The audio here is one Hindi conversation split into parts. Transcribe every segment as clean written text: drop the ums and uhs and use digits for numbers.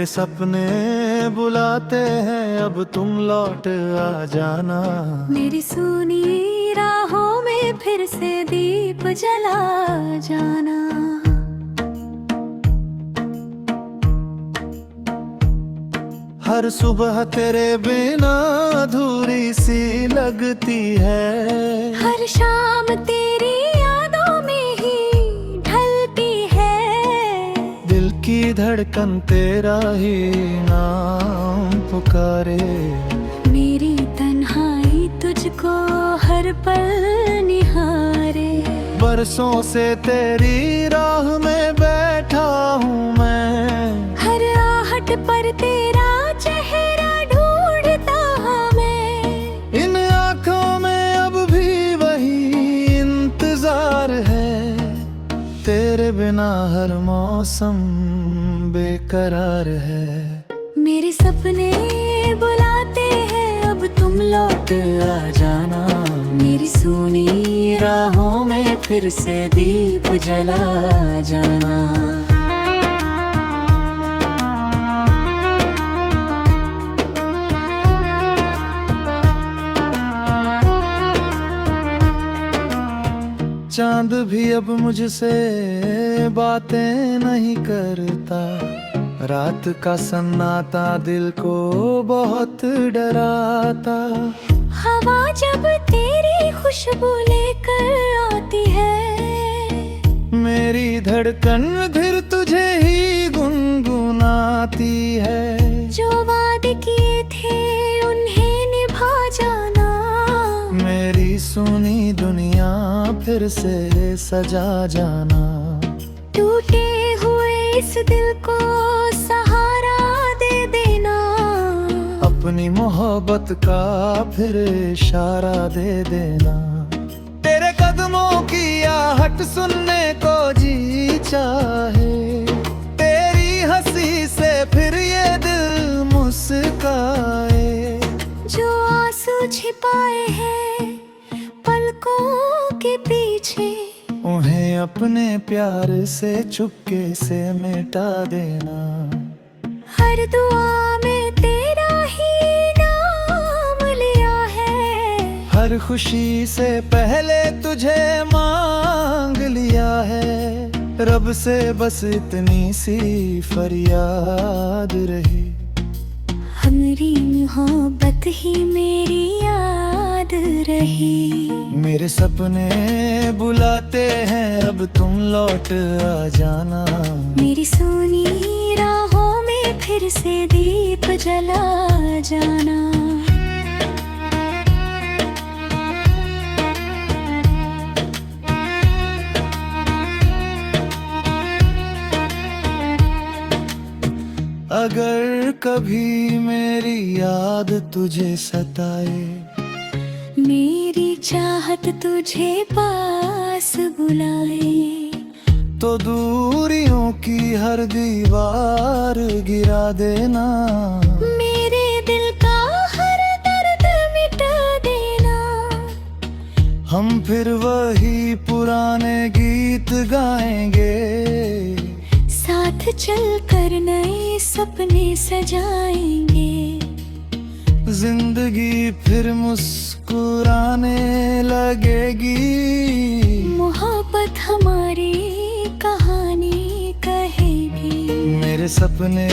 मेरे सपने बुलाते हैं, अब तुम लौट आ जाना। मेरी सुनी राहों में फिर से दीप जला जाना। हर सुबह तेरे बिना अधूरी सी लगती है। हर शाम तेरी यादों में ही ढलती है। दिल की धड़कन तेरा ही नाम पुकारे। मेरी तन्हाई तुझको हर पल निहारे। बरसों से तेरी राह में बैठा हूँ मैं। हर आहट पर तेरा चेहरा ढूंढता मैं। इन आँखों में अब भी वही इंतजार है। तेरे बिना हर मौसम बेकरार है। मेरे सपने बुलाते हैं, अब तुम लौट आ जाना। मेरी सुनी राहों में फिर से दीप जला जाना। चांद भी अब मुझसे बातें नहीं करता। रात का सन्नाटा दिल को बहुत डराता। हवा जब तेरी खुशबू लेकर आती है। मेरी धड़कन फिर तुझे ही गुनगुनाती है। जो वादे किए थे उन्हें निभा जाना। मेरी सुनी दुनिया फिर से सजा जाना। टूटे हुए इस दिल को सहारा दे देना। अपनी मोहब्बत का फिर इशारा दे देना। तेरे कदमों की आहट सुनने को जी चाहे। तेरी हंसी से फिर ये दिल मुस्काए। जो आंसू छिपाए हैं पलकों के पीछे। उन्हें अपने प्यार से चुपके से मिटा देना। हर दुआ में तेरा ही नाम लिया है। हर खुशी से पहले तुझे मांग लिया है। रब से बस इतनी सी फरियाद रही। हमारी मोहब्बत ही मेरी याद रही। मेरे सपने बुलाते हैं, अब तुम लौट आ जाना। मेरी सुनी राहों में फिर से दीप जला जाना। अगर कभी मेरी याद तुझे सताए। मेरी चाहत तुझे पास बुलाए। तो दूरियों की हर दीवार गिरा देना। मेरे दिल का हर दर्द मिटा देना। हम फिर वही पुराने गीत गाएंगे। साथ चलकर नए सपने सजाएंगे। जिंदगी फिर मुस्कुराने लगेगी। मोहब्बत हमारी कहानी कहेगी। मेरे सपने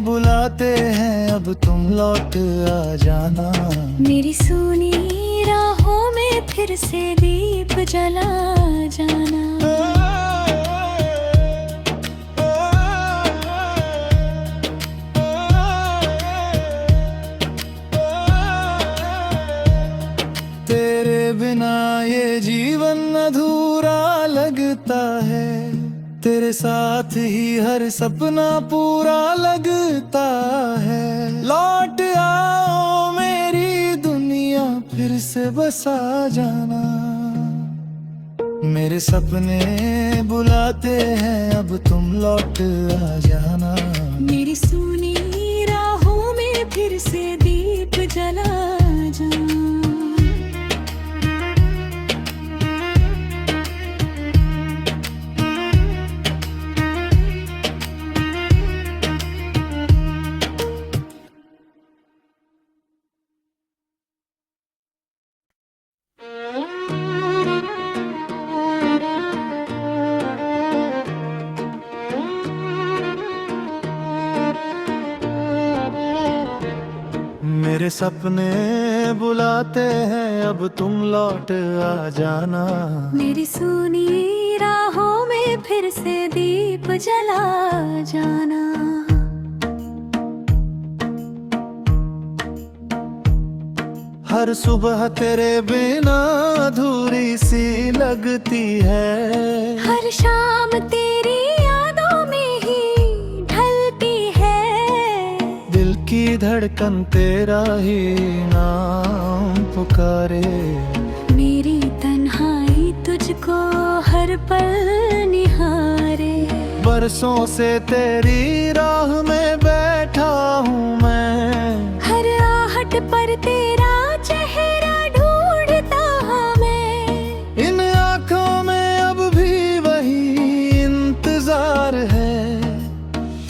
बुलाते हैं, अब तुम लौट आ जाना। मेरी सुनी राहों में फिर से दीप जला जाना। तेरे बिना ये जीवन अधूरा लगता है। तेरे साथ ही हर सपना पूरा लगता है। लौट आओ मेरी दुनिया फिर से बसा जाना। मेरे सपने बुलाते हैं, अब तुम लौट आ जाना। मेरी सुनी राहों में फिर से दीप जला जाना। मेरे सपने बुलाते हैं, अब तुम लौट आ जाना। मेरी सुनी राहों में फिर से दीप जला जाना। हर सुबह तेरे बिना अधूरी सी लगती है। हर शाम तेरी यादों में ही ढलती है। दिल की धड़कन तेरा ही नाम पुकारे। मेरी तन्हाई तुझको हर पल निहारे। बरसों से तेरी राह में बैठा हूँ मैं। हर आहट पर तेरा चेहरा ढूंढता हूँ मैं। इन आँखों में अब भी वही इंतजार है।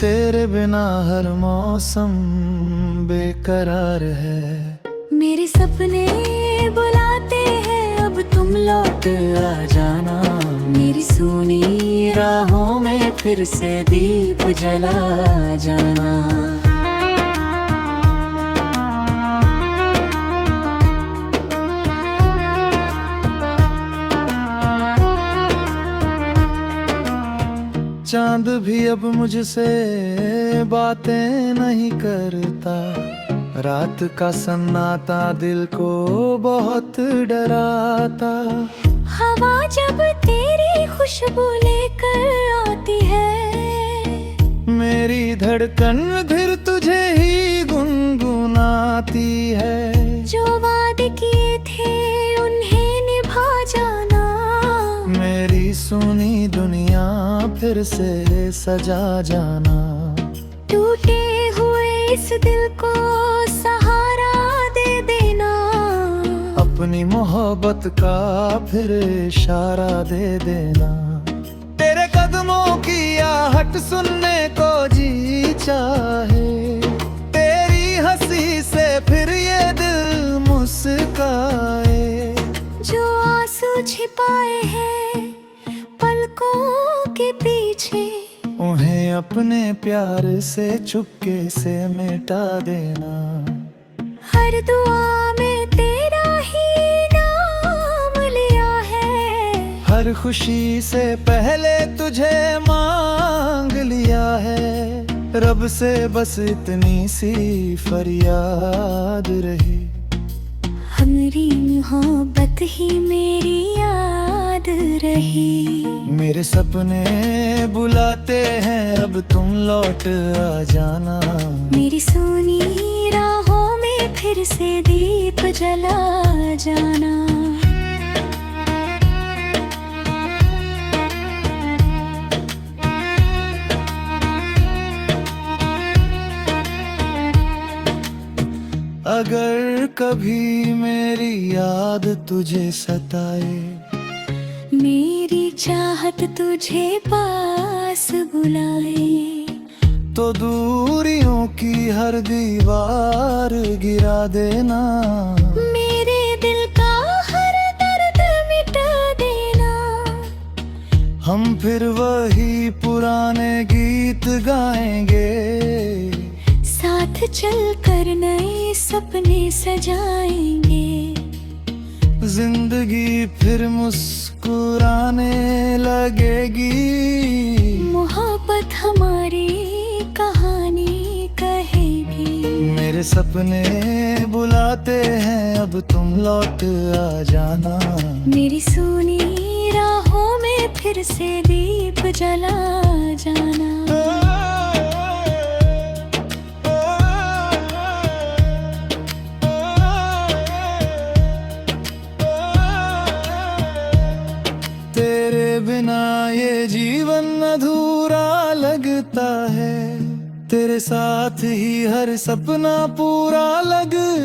तेरे बिना हर मौसम बेकरार है। मेरे सपने बुलाते हैं, अब तुम लौट आ जाना। मेरी सुनी राहों में फिर से दीप जला जाना। चांद भी अब मुझसे बातें नहीं करता। रात का सन्नाटा दिल को बहुत डराता। हवा जब तेरी खुशबू लेकर आती है। मेरी धड़कन फिर तुझे ही गुनगुनाती है। जो वादे किए थे उन्हें निभा जाना। मेरी सुनी दुनिया फिर से सजा जाना। टूटे हुए इस दिल को सहारा दे देना। अपनी मोहब्बत का फिर इशारा दे देना। तेरे कदमों की आहट सुनने को जी चाहे। तेरी हंसी से फिर ये दिल मुस्काए। जो आंसू छिपाए हैं पलकों के पीछे, उन्हें अपने प्यार से चुपके से मिटा देना। हर दुआ में तेरा ही नाम लिया है। हर खुशी से पहले तुझे मांग लिया है। रब से बस इतनी सी फरियाद रही। हमारी मोहब्बत ही मेरी याद रही। मेरे सपने बुलाते हैं, अब तुम लौट आ जाना। मेरी सुनी राहों में फिर से दीप जला जाना। अगर कभी मेरी याद तुझे सताए, मेरी चाहत तुझे पास बुलाए, तो दूरियों की हर दीवार गिरा देना। मेरे दिल का हर दर्द मिटा देना। हम फिर वही पुराने गीत गाएंगे। साथ चलकर नए सपने सजाएंगे। जिंदगी फिर मुस्कुराने लगेगी। मोहब्बत हमारी कहानी कहेगी। मेरे सपने बुलाते हैं, अब तुम लौट आ जाना। मेरी सुनी राहों में फिर से दीप जला जाना। तेरे बिना ये जीवन अधूरा लगता है। तेरे साथ ही हर सपना पूरा लगता